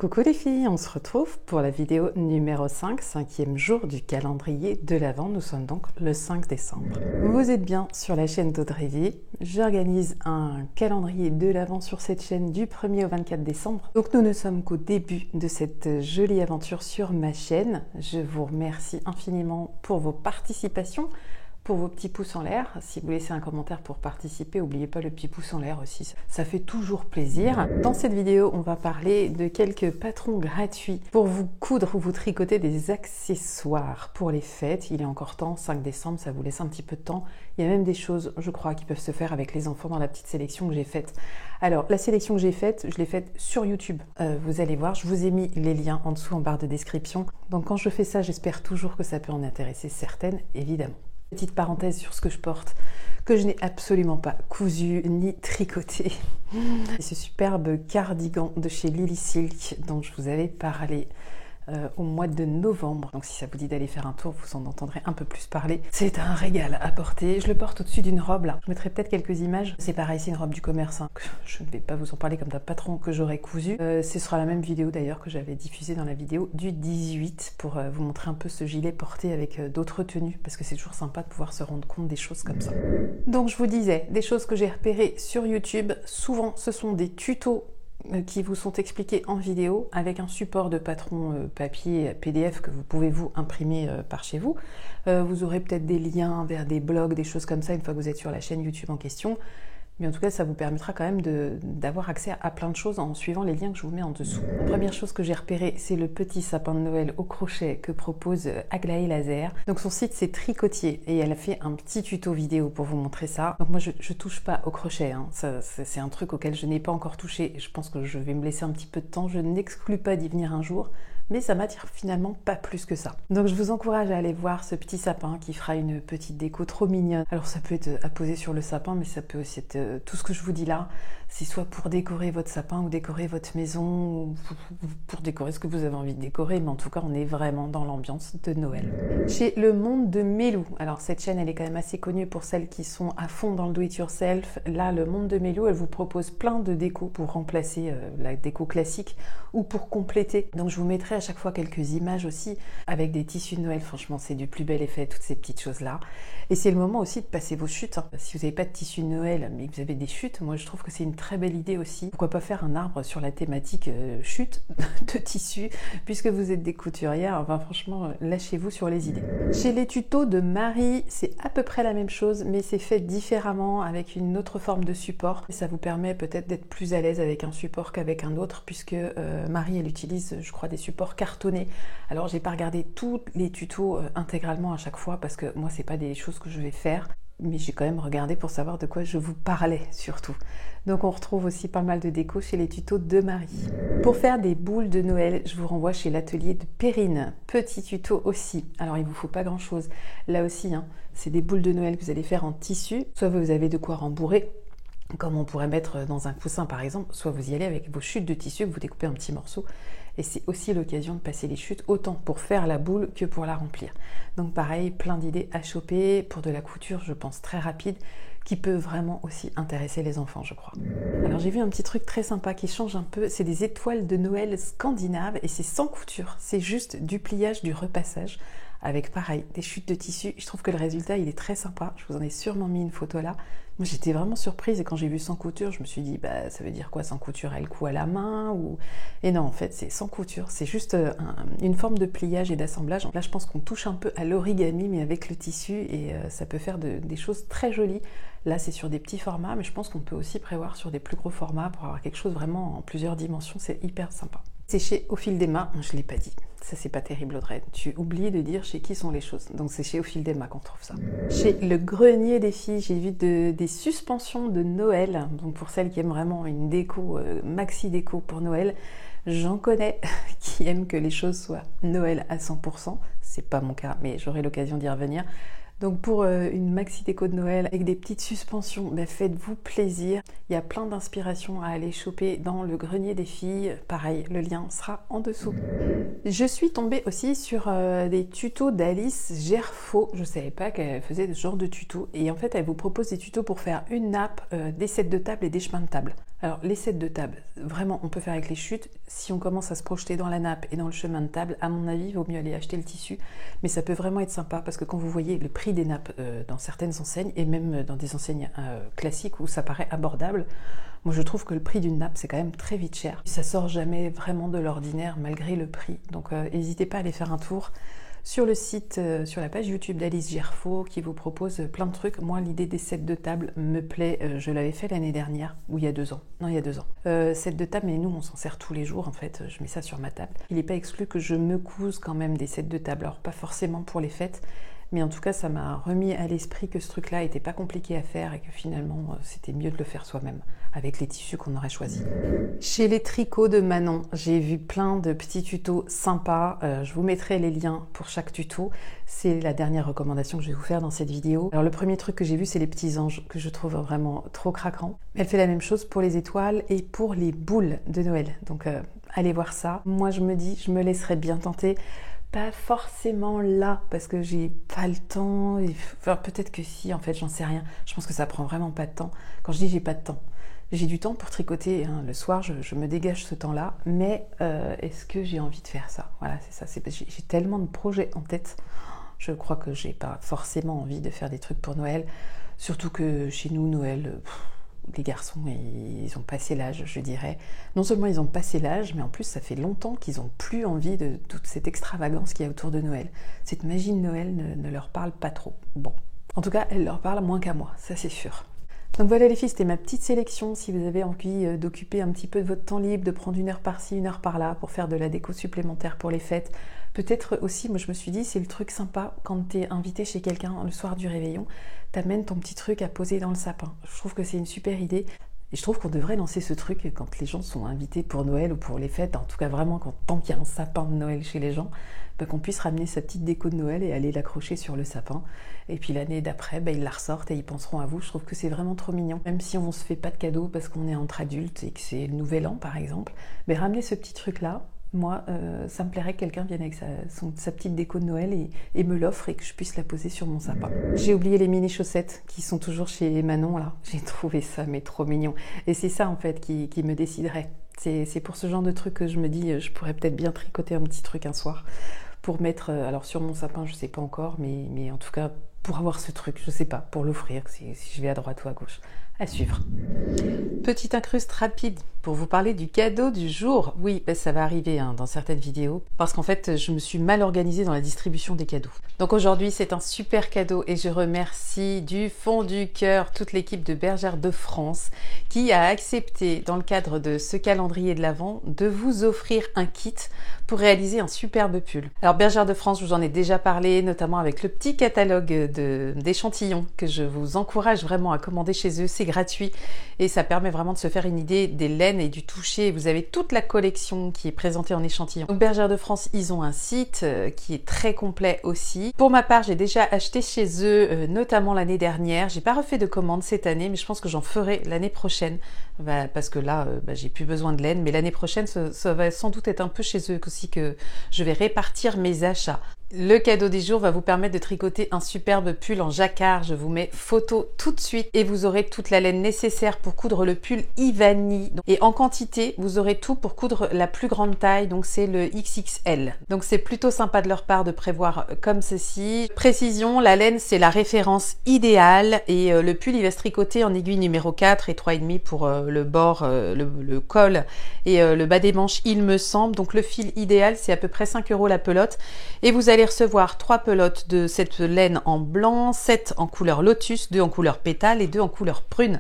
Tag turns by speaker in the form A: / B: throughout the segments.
A: Coucou les filles, on se retrouve pour la vidéo numéro 5, cinquième jour du calendrier de l'Avent. Nous sommes donc le 5 décembre. Vous êtes bien sur la chaîne d'Audrey Vie. J'organise un calendrier de l'Avent sur cette chaîne du 1er au 24 décembre. Donc nous ne sommes qu'au début de cette jolie aventure sur ma chaîne. Je vous remercie infiniment pour vos participations, pour vos petits pouces en l'air. Si vous laissez un commentaire pour participer, n'oubliez pas le petit pouce en l'air aussi, ça fait toujours plaisir. Dans cette vidéo, on va parler de quelques patrons gratuits pour vous coudre ou vous tricoter des accessoires pour les fêtes. Il est encore temps, 5 décembre, ça vous laisse un petit peu de temps. Il y a même des choses, je crois, qui peuvent se faire avec les enfants dans la petite sélection que j'ai faite. Alors, la sélection que j'ai faite, je l'ai faite sur YouTube. Vous allez voir, je vous ai mis les liens en dessous en barre de description. Donc quand je fais ça, j'espère toujours que ça peut en intéresser certaines, évidemment. Petite parenthèse sur ce que je porte, que je n'ai absolument pas cousu ni tricoté. Ce superbe cardigan de chez Lily Silk dont je vous avais parlé au mois de novembre. Donc si ça vous dit d'aller faire un tour, vous en entendrez un peu plus parler. C'est un régal à porter. Je le porte au-dessus d'une robe là. Je mettrai peut-être quelques images. C'est pareil, c'est une robe du commerce. Hein. Je ne vais pas vous en parler comme d'un patron que j'aurais cousu. Ce sera la même vidéo d'ailleurs que j'avais diffusée dans la vidéo du 18 pour vous montrer un peu ce gilet porté avec d'autres tenues parce que c'est toujours sympa de pouvoir se rendre compte des choses comme ça. Donc je vous disais, des choses que j'ai repérées sur YouTube. Souvent ce sont des tutos qui vous sont expliqués en vidéo avec un support de patron papier PDF que vous pouvez vous imprimer par chez vous. Vous aurez peut-être des liens vers des blogs, des choses comme ça une fois que vous êtes sur la chaîne YouTube en question. Mais en tout cas, ça vous permettra quand même d'avoir accès à plein de choses en suivant les liens que je vous mets en dessous. La première chose que j'ai repérée, c'est le petit sapin de Noël au crochet que propose Aglaé Laser. Donc son site, c'est Tricotier et elle a fait un petit tuto vidéo pour vous montrer ça. Donc moi, je touche pas au crochet. Hein. C'est un truc auquel je n'ai pas encore touché. Je pense que je vais me laisser un petit peu de temps. Je n'exclus pas d'y venir un jour. Mais ça m'attire finalement pas plus que ça. Donc je vous encourage à aller voir ce petit sapin qui fera une petite déco trop mignonne. Alors ça peut être à poser sur le sapin, mais ça peut aussi être tout ce que je vous dis là. C'est soit pour décorer votre sapin ou décorer votre maison, ou pour décorer ce que vous avez envie de décorer, mais en tout cas on est vraiment dans l'ambiance de Noël. Chez Le Monde de Mélou, alors cette chaîne elle est quand même assez connue pour celles qui sont à fond dans le do-it-yourself. Là, Le Monde de Mélou, elle vous propose plein de décos pour remplacer la déco classique ou pour compléter. Donc je vous mettrai à chaque fois quelques images aussi avec des tissus de Noël. Franchement, c'est du plus bel effet, toutes ces petites choses-là. Et c'est le moment aussi de passer vos chutes. Hein. Si vous n'avez pas de tissu de Noël, mais que vous avez des chutes, moi je trouve que c'est une très belle idée aussi. Pourquoi pas faire un arbre sur la thématique chute de tissu, puisque vous êtes des couturières. Enfin franchement, lâchez-vous sur les idées. Chez les tutos de Marie, c'est à peu près la même chose, mais c'est fait différemment avec une autre forme de support. Et ça vous permet peut-être d'être plus à l'aise avec un support qu'avec un autre, puisque Marie, elle utilise, je crois, des supports cartonnés. Alors j'ai pas regardé tous les tutos intégralement à chaque fois parce que moi c'est pas des choses que je vais faire, mais j'ai quand même regardé pour savoir de quoi je vous parlais surtout. Donc on retrouve aussi pas mal de déco chez les tutos de Marie. Pour faire des boules de Noël, je vous renvoie chez l'atelier de Perrine. Petit tuto aussi. Alors il vous faut pas grand chose. Là aussi, hein, c'est des boules de Noël que vous allez faire en tissu. Soit vous avez de quoi rembourrer, comme on pourrait mettre dans un coussin par exemple, soit vous y allez avec vos chutes de tissu, vous découpez un petit morceau. Et c'est aussi l'occasion de passer les chutes, autant pour faire la boule que pour la remplir. Donc pareil, plein d'idées à choper pour de la couture, je pense, très rapide, qui peut vraiment aussi intéresser les enfants, je crois. Alors j'ai vu un petit truc très sympa qui change un peu, c'est des étoiles de Noël scandinaves et c'est sans couture, c'est juste du pliage, du repassage, avec pareil, des chutes de tissu. Je trouve que le résultat, il est très sympa, je vous en ai sûrement mis une photo là. Moi j'étais vraiment surprise et quand j'ai vu sans couture, je me suis dit, bah ça veut dire quoi sans couture? Elle coud à la main ou... Et non, en fait c'est sans couture, c'est juste une forme de pliage et d'assemblage. Là je pense qu'on touche un peu à l'origami mais avec le tissu et ça peut faire des choses très jolies. Là c'est sur des petits formats, mais je pense qu'on peut aussi prévoir sur des plus gros formats pour avoir quelque chose vraiment en plusieurs dimensions, c'est hyper sympa. C'est chez Au Fil des Mâts, je ne l'ai pas dit, ça c'est pas terrible Audrey, tu oublies de dire chez qui sont les choses, donc c'est chez Au Fil des Mâts qu'on trouve ça. Chez Le Grenier des Filles, j'ai vu des suspensions de Noël, donc pour celles qui aiment vraiment une déco, maxi déco pour Noël, j'en connais qui aiment que les choses soient Noël à 100%, c'est pas mon cas, mais j'aurai l'occasion d'y revenir. Donc pour une maxi déco de Noël avec des petites suspensions, ben faites-vous plaisir. Il y a plein d'inspirations à aller choper dans Le Grenier des Filles. Pareil, le lien sera en dessous. Je suis tombée aussi sur des tutos d'Alice Gerfaux. Je ne savais pas qu'elle faisait ce genre de tutos. Et en fait, elle vous propose des tutos pour faire une nappe, des sets de table et des chemins de table. Alors les sets de table, vraiment on peut faire avec les chutes. Si on commence à se projeter dans la nappe et dans le chemin de table, à mon avis il vaut mieux aller acheter le tissu. Mais ça peut vraiment être sympa parce que quand vous voyez le prix des nappes dans certaines enseignes et même dans des enseignes classiques où ça paraît abordable, moi je trouve que le prix d'une nappe c'est quand même très vite cher. Ça sort jamais vraiment de l'ordinaire malgré le prix. Donc n'hésitez pas à aller faire un tour sur le site, sur la page YouTube d'Alice Gerfaux qui vous propose plein de trucs. Moi, l'idée des sets de table me plaît. Je l'avais fait l'année dernière, ou il y a 2 ans. Non, il y a 2 ans. Set de table, mais nous, on s'en sert tous les jours, en fait. Je mets ça sur ma table. Il n'est pas exclu que je me couse quand même des sets de table. Alors, pas forcément pour les fêtes, mais en tout cas, ça m'a remis à l'esprit que ce truc-là n'était pas compliqué à faire et que finalement, c'était mieux de le faire soi-même avec les tissus qu'on aurait choisis. Chez les tricots de Manon, j'ai vu plein de petits tutos sympas. Je vous mettrai les liens pour chaque tuto. C'est la dernière recommandation que je vais vous faire dans cette vidéo. Alors le premier truc que j'ai vu, c'est les petits anges, que je trouve vraiment trop craquants. Elle fait la même chose pour les étoiles et pour les boules de Noël. Donc allez voir ça. Moi, je me dis, je me laisserai bien tenter. Pas forcément là, parce que j'ai pas le temps. Enfin, peut-être que si, en fait, j'en sais rien. Je pense que ça prend vraiment pas de temps. Quand je dis j'ai pas de temps, j'ai du temps pour tricoter. Hein. Le soir, je me dégage ce temps-là. Mais est-ce que j'ai envie de faire ça? Voilà, c'est ça. J'ai tellement de projets en tête. Je crois que j'ai pas forcément envie de faire des trucs pour Noël. Surtout que chez nous, Noël... les garçons, ils ont passé l'âge, je dirais. Non seulement ils ont passé l'âge, mais en plus ça fait longtemps qu'ils n'ont plus envie de toute cette extravagance qu'il y a autour de Noël. Cette magie de Noël ne leur parle pas trop. Bon, en tout cas, elle leur parle moins qu'à moi, ça c'est sûr. Donc voilà les filles, c'était ma petite sélection. Si vous avez envie d'occuper un petit peu de votre temps libre, de prendre 1 heure par-ci, 1 heure par-là pour faire de la déco supplémentaire pour les fêtes. Peut-être aussi, moi je me suis dit, c'est le truc sympa quand tu es invité chez quelqu'un le soir du réveillon, t'amènes ton petit truc à poser dans le sapin. Je trouve que c'est une super idée. Et je trouve qu'on devrait lancer ce truc quand les gens sont invités pour Noël ou pour les fêtes, en tout cas vraiment tant qu'il y a un sapin de Noël chez les gens, qu'on puisse ramener sa petite déco de Noël et aller l'accrocher sur le sapin. Et puis l'année d'après, ils la ressortent et ils penseront à vous. Je trouve que c'est vraiment trop mignon. Même si on ne se fait pas de cadeaux parce qu'on est entre adultes et que c'est le nouvel an par exemple, ramener ce petit truc-là, moi, ça me plairait que quelqu'un vienne avec sa petite déco de Noël et me l'offre et que je puisse la poser sur mon sapin. J'ai oublié les mini chaussettes qui sont toujours chez Manon là. J'ai trouvé ça mais trop mignon. Et c'est ça en fait qui me déciderait. C'est pour ce genre de truc que je me dis, je pourrais peut-être bien tricoter un petit truc un soir pour mettre, alors sur mon sapin, je sais pas encore, mais en tout cas pour avoir ce truc, je sais pas, pour l'offrir si je vais à droite ou à gauche. À suivre. Petite incruste rapide pour vous parler du cadeau du jour. Oui, ça va arriver dans certaines vidéos parce qu'en fait, je me suis mal organisée dans la distribution des cadeaux. Donc aujourd'hui, c'est un super cadeau et je remercie du fond du cœur toute l'équipe de Bergère de France qui a accepté, dans le cadre de ce calendrier de l'Avent, de vous offrir un kit pour réaliser un superbe pull. Alors Bergère de France, je vous en ai déjà parlé, notamment avec le petit catalogue d'échantillons que je vous encourage vraiment à commander chez eux. C'est gratuit et ça permet vraiment de se faire une idée des laines et du toucher. Vous avez toute la collection qui est présentée en échantillon. Donc Bergère de France, ils ont un site qui est très complet aussi. Pour ma part, j'ai déjà acheté chez eux, notamment l'année dernière. J'ai pas refait de commande cette année, mais je pense que j'en ferai l'année prochaine parce que là, j'ai plus besoin de laine. Mais l'année prochaine, ça va sans doute être un peu chez eux aussi que je vais répartir mes achats. Le cadeau des jours va vous permettre de tricoter un superbe pull en jacquard. Je vous mets photo tout de suite et vous aurez toute la laine nécessaire pour coudre le pull Ivani. Et en quantité, vous aurez tout pour coudre la plus grande taille, donc c'est le XXL. Donc c'est plutôt sympa de leur part de prévoir comme ceci. Précision, la laine c'est la référence idéale et le pull il va se tricoter en aiguille numéro 4 et 3,5 pour le bord, le col et le bas des manches il me semble. Donc le fil idéal c'est à peu près 5 € la pelote et vous allez recevoir 3 pelotes de cette laine en blanc, 7 en couleur lotus, 2 en couleur pétale et 2 en couleur prune.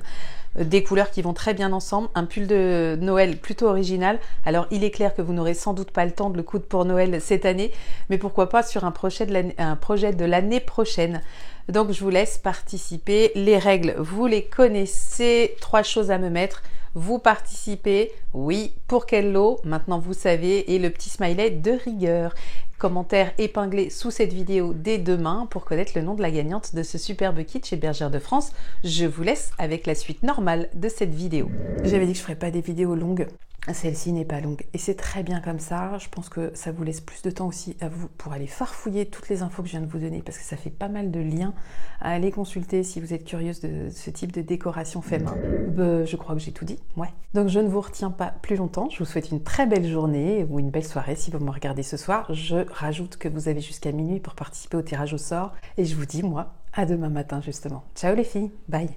A: Des couleurs qui vont très bien ensemble, un pull de Noël plutôt original. Alors il est clair que vous n'aurez sans doute pas le temps de le coudre pour Noël cette année, mais pourquoi pas sur un projet de l'année prochaine. Donc je vous laisse participer. Les règles, vous les connaissez. 3 choses à me mettre. Vous participez, oui, pour quel lot? Maintenant vous savez, et le petit smiley de rigueur. Commentaire épinglé sous cette vidéo dès demain pour connaître le nom de la gagnante de ce superbe kit chez Bergère de France. Je vous laisse avec la suite normale de cette vidéo. J'avais dit que je ferais pas des vidéos longues. Celle-ci n'est pas longue et c'est très bien comme ça. Je pense que ça vous laisse plus de temps aussi à vous pour aller farfouiller toutes les infos que je viens de vous donner parce que ça fait pas mal de liens à aller consulter si vous êtes curieuse de ce type de décoration fait main. Je crois que j'ai tout dit, ouais. Donc je ne vous retiens pas plus longtemps. Je vous souhaite une très belle journée ou une belle soirée si vous me regardez ce soir. Je rajoute que vous avez jusqu'à minuit pour participer au tirage au sort et je vous dis moi à demain matin justement. Ciao les filles, bye.